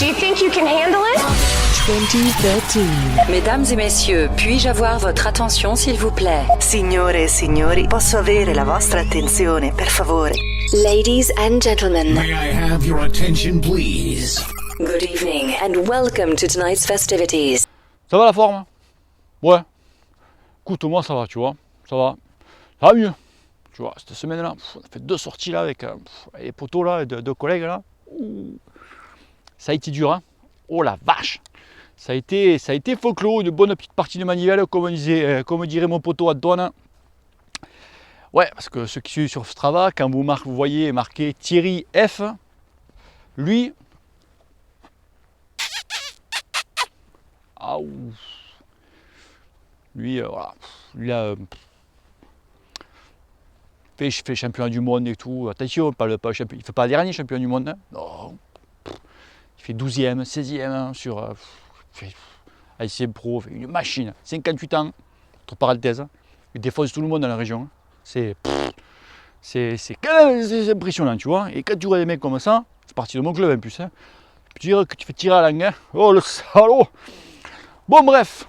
Do you think you can handle it? 2013. Mesdames et messieurs, puis-je avoir votre attention s'il vous plaît? Signore e signori, posso avere la vostra attenzione, per favore? Ladies and gentlemen, May I have your attention, please? good evening and welcome to tonight's festivities. Ça va la forme? Ouais. Écoute, moi ça va, tu vois. Ça va. Ça va mieux. Tu vois, cette semaine-là, on a fait 2 sorties là avec les potos là, deux collègues là. Ouh. Ça a été dur, hein. Oh la vache. Ça a été folklore, une bonne petite partie de manivelle, comme dirait mon poteau Antoine. Ouais, parce que ceux qui suivent sur Strava, quand vous voyez marqué Thierry F, lui, voilà, lui là, fait champion du monde et tout. Attention, pas champion, il fait pas dernier champion du monde. Hein. Non, il fait 12e, 16e sur ICM Pro, une machine, 58 ans, entre parenthèses, il défonce tout le monde dans la région. C'est quand même impressionnant, tu vois. Et quand tu vois des mecs comme ça, c'est parti de mon club en plus. Hein. Tu peux dire que tu fais tirer à la langue. Hein. Oh le salaud! Bon, bref.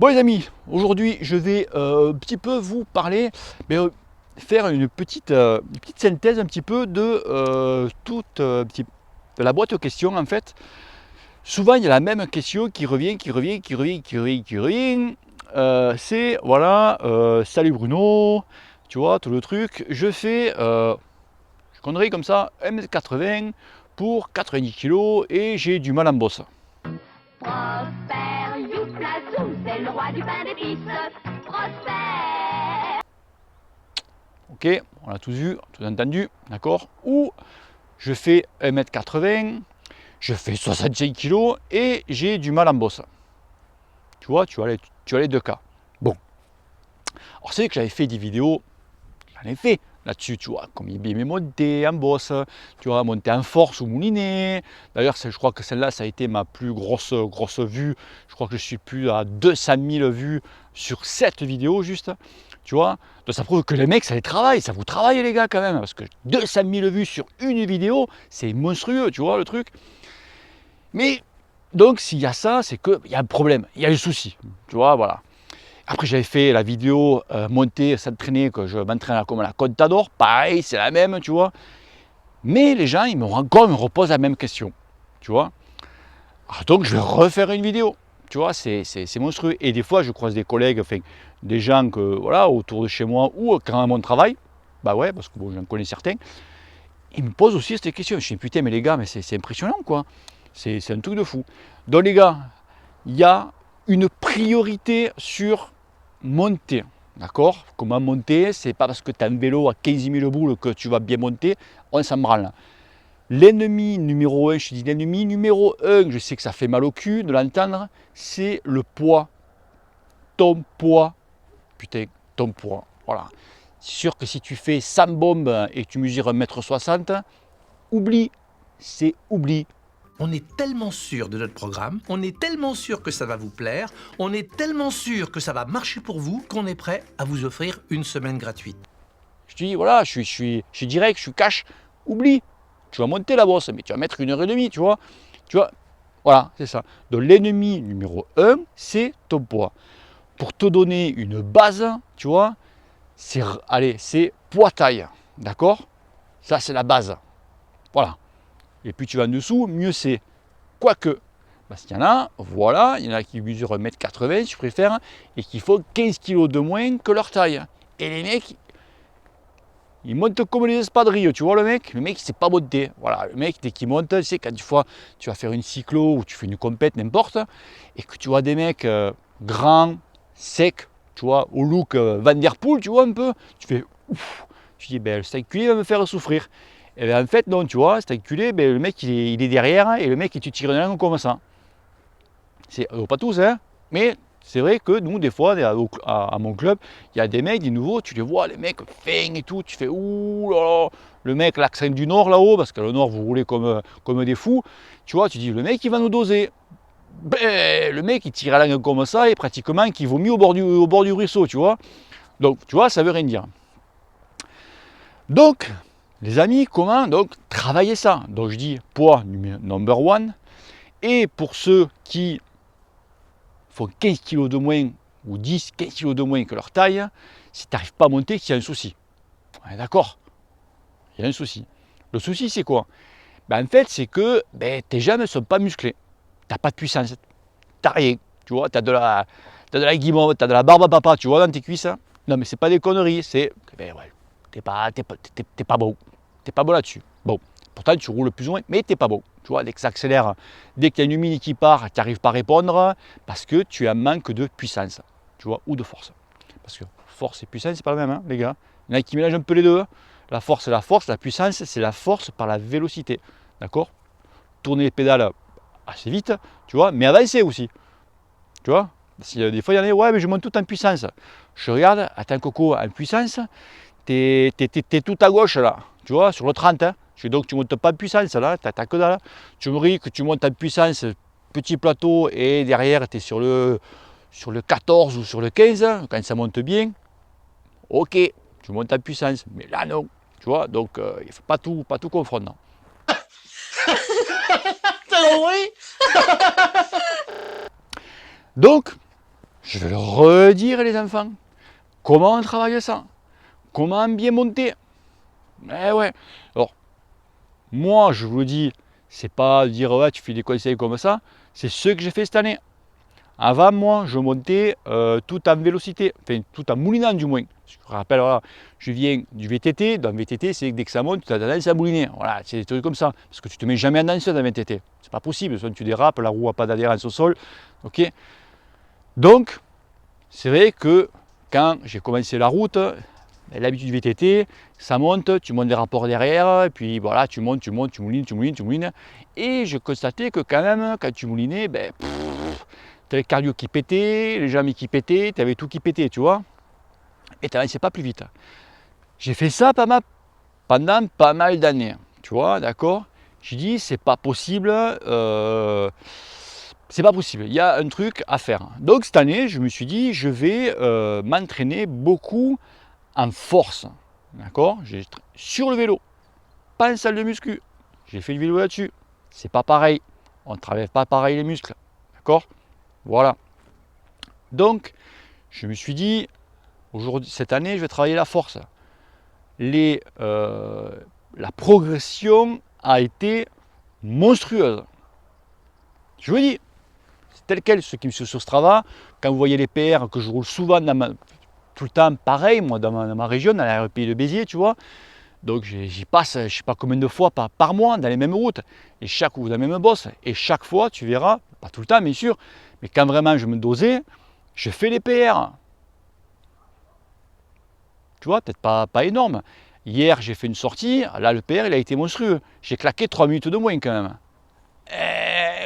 Bon, les amis, aujourd'hui, je vais un petit peu vous parler, faire une petite synthèse un petit peu de de la boîte aux questions, en fait. Souvent, il y a la même question qui revient. C'est, voilà, salut Bruno, tu vois, tout le truc. Je fais, je connerie comme ça, 1m80 pour 90 kg et j'ai du mal en bosse. Prosper, Youplasou, c'est le roi du pain d'épices. Prosper. Ok, on a tous vu, tout entendu, d'accord. Ou je fais 1m80, je fais 65 kg et j'ai du mal en bosse. Tu vois, tu as les 2 cas. Bon. Alors c'est vrai que j'avais fait des vidéos, j'en ai fait là-dessus, tu vois, comme bien monter en bosse, tu vois, monter en force ou mouliner. D'ailleurs, je crois que celle-là, ça a été ma plus grosse vue. Je crois que je suis plus à 200 000 vues sur cette vidéo juste, tu vois. Donc ça prouve que les mecs, ça les travaille, ça vous travaille les gars quand même, parce que 200 000 vues sur une vidéo, c'est monstrueux, tu vois, le truc. Mais, donc, s'il y a ça, c'est qu'il y a un problème, il y a un souci, tu vois, voilà. Après, j'avais fait la vidéo monter, s'entraîner, que je m'entraîne comme la Contador, pareil, c'est la même, tu vois. Mais les gens, ils me reposent la même question, tu vois. Alors, donc, je vais refaire une vidéo, tu vois, c'est monstrueux. Et des fois, je croise des collègues, enfin, des gens que, voilà, autour de chez moi ou quand à mon travail, bah ouais, parce que bon, j'en connais certains, ils me posent aussi cette question. Je dis, putain, mais les gars, mais c'est impressionnant, quoi. C'est un truc de fou. Donc, les gars, il y a une priorité sur monter, d'accord? Comment monter? C'est pas parce que tu as un vélo à 15 000 boules que tu vas bien monter, on s'en branle. L'ennemi numéro 1, je te dis l'ennemi numéro 1, je sais que ça fait mal au cul de l'entendre, c'est le poids. Ton poids, putain, ton poids, voilà. C'est sûr que si tu fais 100 bombes et que tu mesures 1m60, oublie, c'est oublie. On est tellement sûr de notre programme, on est tellement sûr que ça va vous plaire, on est tellement sûr que ça va marcher pour vous qu'on est prêt à vous offrir une semaine gratuite. Je te dis, voilà, je suis direct, je suis cash, oublie. Tu vas monter la bosse, mais tu vas mettre 1h30, tu vois. Voilà, c'est ça. Donc l'ennemi numéro 1, c'est ton poids. Pour te donner une base, tu vois, c'est poids-taille, d'accord? Ça, c'est la base. Voilà. Et puis tu vas en dessous, mieux c'est. Quoique, parce qu'il y en a, voilà, il y en a qui mesurent 1m80, si je préfère, et qui font 15 kg de moins que leur taille. Et les mecs, ils montent comme les espadrilles, tu vois le mec il sait pas monter. Voilà, le mec, dès qu'il monte, tu sais, quand des fois tu vas faire une cyclo ou tu fais une compète, n'importe, et que tu vois des mecs grands, secs, tu vois, au look Van Der Poel, tu vois un peu, tu fais ouf, tu dis, ben, cet enculé va me faire souffrir. Et bien en fait, non, tu vois, cet enculé, ben, le mec il est derrière et le mec il te tire une langue comme ça. C'est pas tous, hein, mais c'est vrai que nous, des fois, à mon club, il y a des mecs, des nouveaux, tu les vois, les mecs fins et tout, tu fais ouh là là, le mec, l'accent du Nord là-haut, parce que le Nord, vous roulez comme des fous, tu vois, tu dis, le mec il va nous doser. Ben, le mec il tire la langue comme ça et pratiquement qu'il vaut mieux au bord du ruisseau, tu vois. Donc, tu vois, ça veut rien dire. Donc, les amis, comment donc travailler ça? Donc je dis poids number one. Et pour ceux qui font 15 kg de moins ou 10, 15 kg de moins que leur taille, si tu n'arrives pas à monter, il y a un souci. On est d'accord? Il y a un souci. Le souci, c'est quoi? Ben, en fait, c'est que tes jambes ne sont pas musclées. Tu n'as pas de puissance. Tu n'as rien. Tu vois, tu as de la guimauve, tu as de la barbe à papa, tu vois, dans tes cuisses. Non, mais c'est pas des conneries. C'est, ouais, t'es pas beau. T'es pas beau là-dessus. Bon, pourtant, tu roules plus ou moins, mais t'es pas beau. Tu vois, dès que ça accélère, dès qu'il y a une humide qui part, tu n'arrives pas à répondre parce que tu as un manque de puissance, tu vois, ou de force. Parce que force et puissance, c'est pas le même, hein, les gars. Il y en a qui mélangent un peu les deux. La force, c'est la force. La puissance, c'est la force par la vélocité. D'accord? Tourner les pédales assez vite, tu vois, mais avancer aussi. Tu vois? Des fois, il y en a, ouais, mais je monte tout en puissance. Je regarde, attends, Coco, en puissance, t'es tout à gauche, là. Tu vois, sur le 30. Hein. Donc, tu ne montes pas en puissance, là. T'as que dalle. Tu me dis que tu montes en puissance, petit plateau, et derrière, tu es sur le 14 ou sur le 15, quand ça monte bien. Ok, tu montes en puissance. Mais là, non. Tu vois, donc, il ne faut pas tout confondre. Donc, je vais le redire, les enfants. Comment on travaille ça? Comment bien monter? Eh ouais. Alors, moi, je vous le dis, c'est pas dire ouais, tu fais des conseils comme ça. C'est ce que j'ai fait cette année. Avant, moi, je montais tout en vélocité, enfin tout en moulinant du moins. Je me rappelle, voilà, je viens du VTT. Dans le VTT, c'est que dès que ça monte, tu as tendance à mouliner. Voilà, c'est des trucs comme ça. Parce que tu te mets jamais en danseuse dans le VTT. C'est pas possible. Soit tu dérapes, la roue n'a pas d'adhérence au sol. Ok. Donc, c'est vrai que quand j'ai commencé la route, l'habitude du VTT, ça monte, tu montes des rapports derrière, et puis voilà, tu montes, tu moulines. Et je constatais que quand même, quand tu moulinais, tu avais le cardio qui pétait, les jambes qui pétaient, tu avais tout qui pétait, tu vois. Et tu n'avançais pas plus vite. J'ai fait ça pendant pas mal d'années, tu vois, d'accord. J'ai dit, c'est pas possible. C'est pas possible, il y a un truc à faire. Donc cette année, je me suis dit, je vais m'entraîner beaucoup en force. D'accord? Sur le vélo, pas en salle de muscu. J'ai fait du vélo là-dessus. C'est pas pareil. On ne travaille pas pareil les muscles. D'accord? Voilà. Donc, je me suis dit, aujourd'hui, cette année, je vais travailler la force. La progression a été monstrueuse. Je vous dis, c'est tel quel, ceux qui me suivent sur Strava, quand vous voyez les PR que je roule souvent tout le temps pareil, moi dans ma région, dans la REP de Béziers, tu vois. Donc j'y passe, je ne sais pas combien de fois par mois dans les mêmes routes, et ou dans la même bosse. Et chaque fois, tu verras, pas tout le temps bien sûr, mais quand vraiment je me dosais, je fais les PR. Tu vois, peut-être pas énorme. Hier, j'ai fait une sortie, là le PR, il a été monstrueux. J'ai claqué 3 minutes de moins quand même.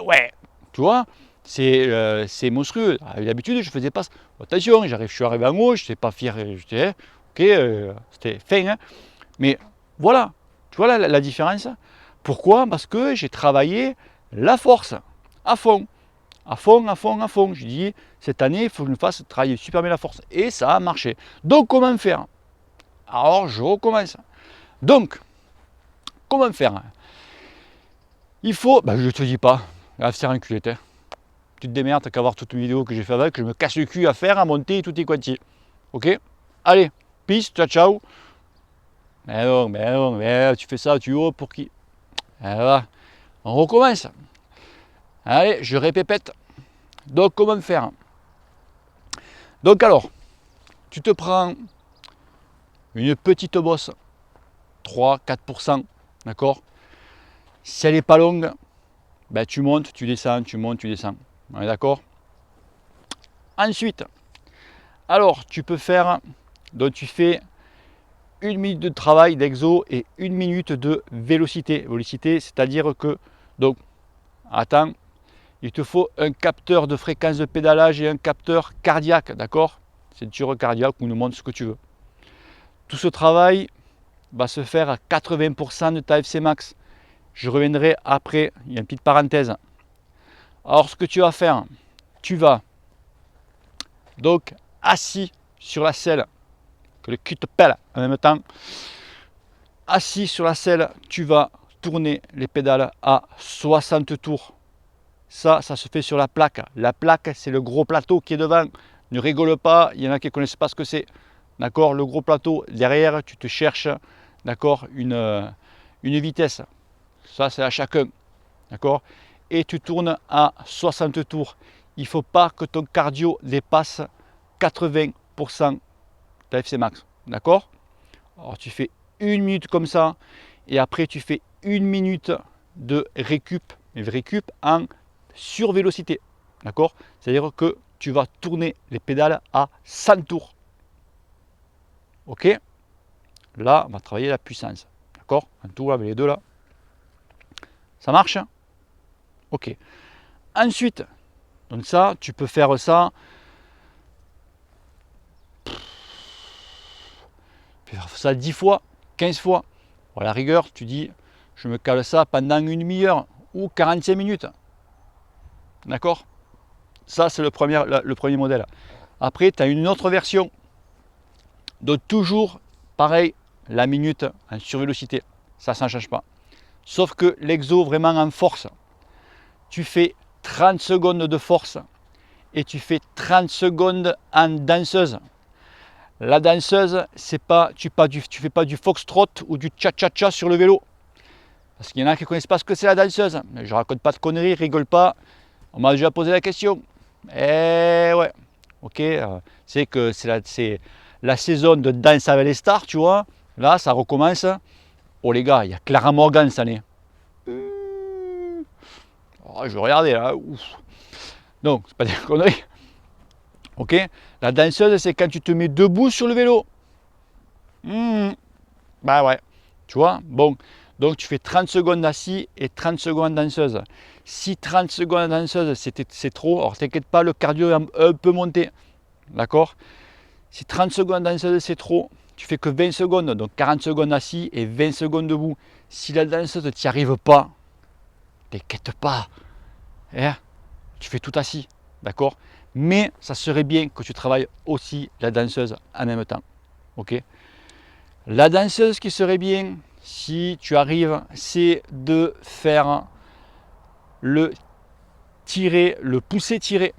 Ouais, tu vois, c'est monstrueux. D'habitude, je faisais pas ça. Attention, je suis arrivé en haut, je n'étais pas fier, j'étais, ok, c'était fin, hein. Mais voilà, tu vois la différence. Pourquoi? Parce que j'ai travaillé la force à fond. Je dis, cette année, il faut que je me fasse travailler super bien la force. Et ça a marché. Donc, comment faire? Alors, je recommence. Donc, comment faire? Il faut, je ne te dis pas, à faire un culette. Hein. Tu te démerdes qu'à voir toute une vidéo que j'ai fait avec, que je me casse le cul à faire, à monter tout est quanti. Ok? Allez, peace, ciao, ciao. Mais non, tu fais ça, tu haut pour qui? Voilà. On recommence. Allez, je répète. Donc, comment faire? Donc, alors, tu te prends une petite bosse, 3-4%, d'accord? Si elle n'est pas longue, tu montes, tu descends, tu montes, tu descends. On est d'accord? Ensuite, alors, tu peux faire, donc tu fais 1 minute de travail d'exo et 1 minute de vélocité. Vélocité, c'est-à-dire que, donc, attends, il te faut un capteur de fréquence de pédalage et un capteur cardiaque, d'accord? Ceinture cardiaque ou une montre, ce que tu veux. Tout ce travail va se faire à 80% de ta FC max. Je reviendrai après, il y a une petite parenthèse. Alors, ce que tu vas faire, tu vas donc assis sur la selle, que le cul te pèle en même temps. assis sur la selle, tu vas tourner les pédales à 60 tours. Ça se fait sur la plaque. La plaque, c'est le gros plateau qui est devant. Ne rigole pas, il y en a qui ne connaissent pas ce que c'est. D'accord, le gros plateau, derrière, tu te cherches, d'accord, une vitesse. Ça, c'est à chacun. D'accord, et tu tournes à 60 tours. Il ne faut pas que ton cardio dépasse 80% de FC max. D'accord? Alors, tu fais 1 minute comme ça, et après, tu fais 1 minute de récup, mais récup en survélocité. D'accord? C'est-à-dire que tu vas tourner les pédales à 100 tours. Ok? Là, on va travailler la puissance. D'accord? Un tour avec les deux là. Ça marche? Ok. Ensuite, donc ça, tu peux faire ça. Tu peux faire ça 10 fois, 15 fois. Bon, à la rigueur, tu dis, je me cale ça pendant 1 demi-heure ou 45 minutes. D'accord? Ça, c'est le premier modèle. Après, tu as une autre version. Donc, toujours pareil, la minute en survélocité. Ça ne change pas. Sauf que l'exo vraiment en force, tu fais 30 secondes de force et tu fais 30 secondes en danseuse. La danseuse, c'est pas, tu fais pas du foxtrot ou du cha-cha-cha sur le vélo. Parce qu'il y en a qui ne connaissent pas ce que c'est la danseuse. Je raconte pas de conneries, rigole pas. On m'a déjà posé la question. Eh ouais, ok, c'est que c'est la saison de Danse avec les stars, tu vois. Là, ça recommence. Oh les gars, il y a Clara Morgan cette année. Oh, je vais regarder là. Ouf. Donc, c'est pas des conneries. Ok. La danseuse, c'est quand tu te mets debout sur le vélo. Bah ouais. Tu vois. Bon. Donc, tu fais 30 secondes assis et 30 secondes danseuse. Si 30 secondes danseuse, c'est trop, alors t'inquiète pas, le cardio est un peu monté. D'accord. Si 30 secondes danseuse, c'est trop, tu fais que 20 secondes, donc 40 secondes assis et 20 secondes debout. Si la danseuse ne t'y arrive pas, t'inquiète pas, tu fais tout assis, d'accord? Mais ça serait bien que tu travailles aussi la danseuse en même temps, ok? La danseuse qui serait bien, si tu arrives, c'est de faire le tirer, le pousser-tirer,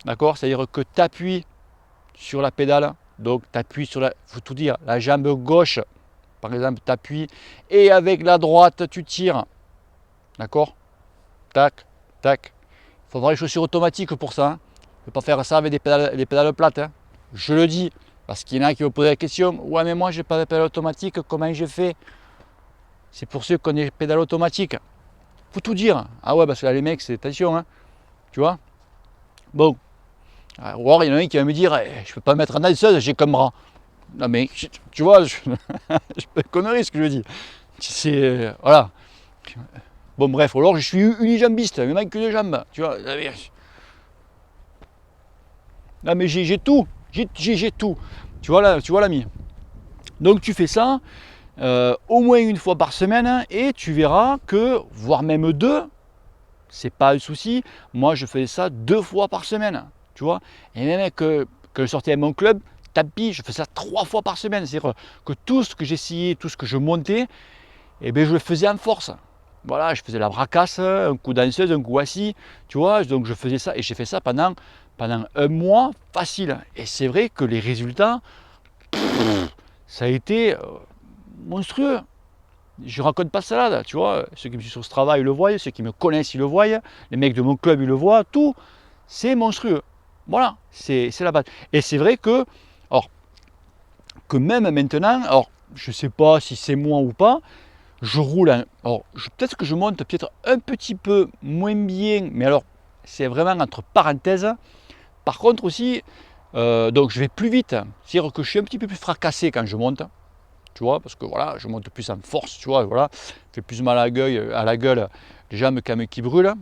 d'accord? C'est-à-dire que tu appuies sur la pédale, donc tu appuies sur la, faut tout dire, la jambe gauche, par exemple, tu appuies, et avec la droite, tu tires, d'accord? Tac, tac. Il faudra les chaussures automatiques pour ça. Hein. Tu ne peux pas faire ça avec des pédales plates. Hein. Je le dis, parce qu'il y en a qui me posent la question, ouais mais moi j'ai pas de pédale automatique, comment je fais? C'est pour ceux qui ont des pédales automatiques. Faut tout dire. Ah ouais, parce que là les mecs, c'est attention, hein. Tu vois? Bon. Ou alors il y en a un qui va me dire, je peux pas mettre en danseuse, j'ai comme bras. Non mais, tu vois, je peux conneries ce que je dis. C'est, voilà. Bon bref, alors je suis unijambiste, il me manque que 2 jambes, tu vois. Non mais j'ai tout, j'ai tout. Tu vois l'ami. Donc tu fais ça au moins 1 fois par semaine et tu verras que, voire même 2, c'est pas un souci. Moi je faisais ça 2 fois par semaine, tu vois. Et même que je sortais à mon club, tapis, je faisais ça 3 fois par semaine. C'est-à-dire que tout ce que j'essayais, tout ce que je montais, eh bien, je le faisais en force. Voilà, je faisais la bracasse, un coup danseuse, un coup assis, tu vois. Donc je faisais ça et j'ai fait ça pendant 1 mois facile. Et c'est vrai que les résultats, ça a été monstrueux. Je raconte pas ça là, tu vois. Ceux qui me suivent sur ce travail, ils le voient. Ceux qui me connaissent, ils le voient. Les mecs de mon club, ils le voient. Tout, c'est monstrueux. Voilà, c'est la base. Et c'est vrai que, alors, que même maintenant, alors, je sais pas si c'est moi ou pas, je roule, alors peut-être que je monte peut-être un petit peu moins bien, mais alors c'est vraiment entre parenthèses. Par contre aussi, donc je vais plus vite, c'est-à-dire que je suis un petit peu plus fracassé quand je monte, tu vois, parce que voilà, je monte plus en force, tu vois, voilà, je fais plus mal à la gueule, les jambes quand même qui brûlent,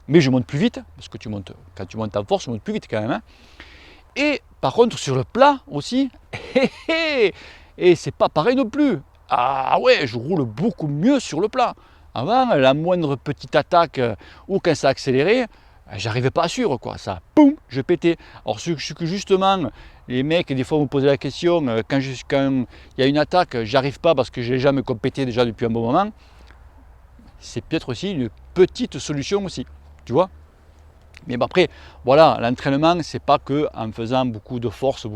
mais je monte plus vite, parce que quand tu montes en force, tu montes plus vite quand même. Hein. Et par contre sur le plat aussi, et c'est pas pareil non plus. Ah ouais, je roule beaucoup mieux sur le plat. Avant, la moindre petite attaque ou quand ça accélérait, j'arrivais pas à suivre quoi. Ça, boum, je pétais. Alors ce que justement, les mecs, des fois, vous me posez la question, quand il y a une attaque, j'arrive pas parce que j'ai les jambes compétées déjà depuis un bon moment. C'est peut-être aussi une petite solution aussi, tu vois. Mais bon, après, voilà, l'entraînement, c'est pas que en faisant beaucoup de force,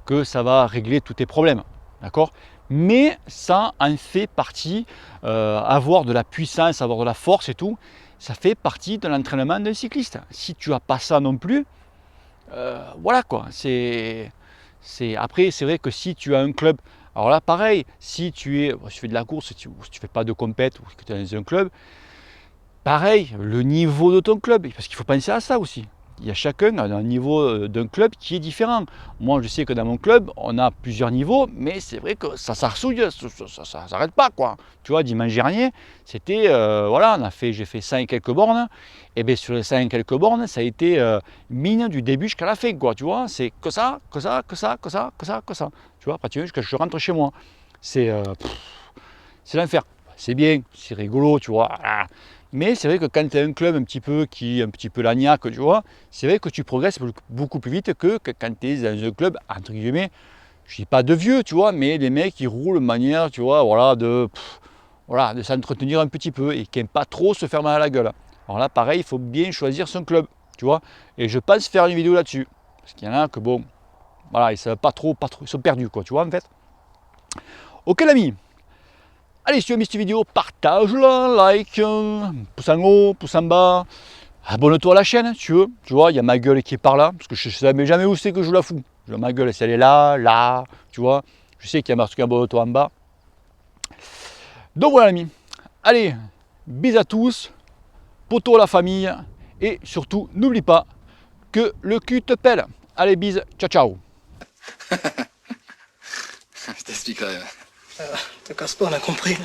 que ça va régler tous tes problèmes, d'accord? Mais ça en fait partie, avoir de la puissance, avoir de la force et tout, ça fait partie de l'entraînement d'un cycliste. Si tu n'as pas ça non plus, voilà quoi, après c'est vrai que si tu as un club, alors là pareil, si tu fais de la course, si tu fais pas de compète ou que tu es dans un club, pareil, le niveau de ton club, parce qu'il faut penser à ça aussi. Il y a chacun a un niveau d'un club qui est différent. Moi, je sais que dans mon club, on a plusieurs niveaux, mais c'est vrai que ça s'arsouille, ça s'arrête pas, quoi. Tu vois, dimanche dernier, c'était, voilà, j'ai fait 100 et quelques bornes, et bien sur les 100 et quelques bornes, ça a été mine du début jusqu'à la fin, quoi, tu vois. C'est que ça, que ça, que ça, que ça, que ça, que ça. Tu vois, pratiquement jusqu'à ce que je rentre chez moi. C'est l'enfer. C'est bien, c'est rigolo, tu vois. Mais c'est vrai que quand tu as un club un petit peu lagnac, tu vois, c'est vrai que tu progresses beaucoup plus vite que quand tu es dans un club, entre guillemets, je ne dis pas de vieux, tu vois, mais des mecs qui roulent de manière, tu vois, voilà, de s'entretenir un petit peu et qui n'aiment pas trop se faire mal à la gueule. Alors là, pareil, il faut bien choisir son club, tu vois. Et je pense faire une vidéo là-dessus. Parce qu'il y en a que, bon, voilà, ils ne savent pas trop, ils sont perdus, quoi, tu vois, en fait. Ok, l'ami. Allez, si tu as aimé cette vidéo, partage-la, like, pouce en haut, pouce en bas. Abonne-toi à la chaîne, si tu veux. Tu vois, il y a ma gueule qui est par là, parce que je ne sais jamais où c'est que je la fous. Ma gueule, si elle est là, là, tu vois. Je sais qu'il y a marqué abonne-toi en bas. Donc voilà, l'ami. Allez, bisous à tous, poto la famille, et surtout, n'oublie pas que le cul te pèle. Allez, bisous, ciao, ciao. Je t'expliquerai. Te casse pas, on a compris.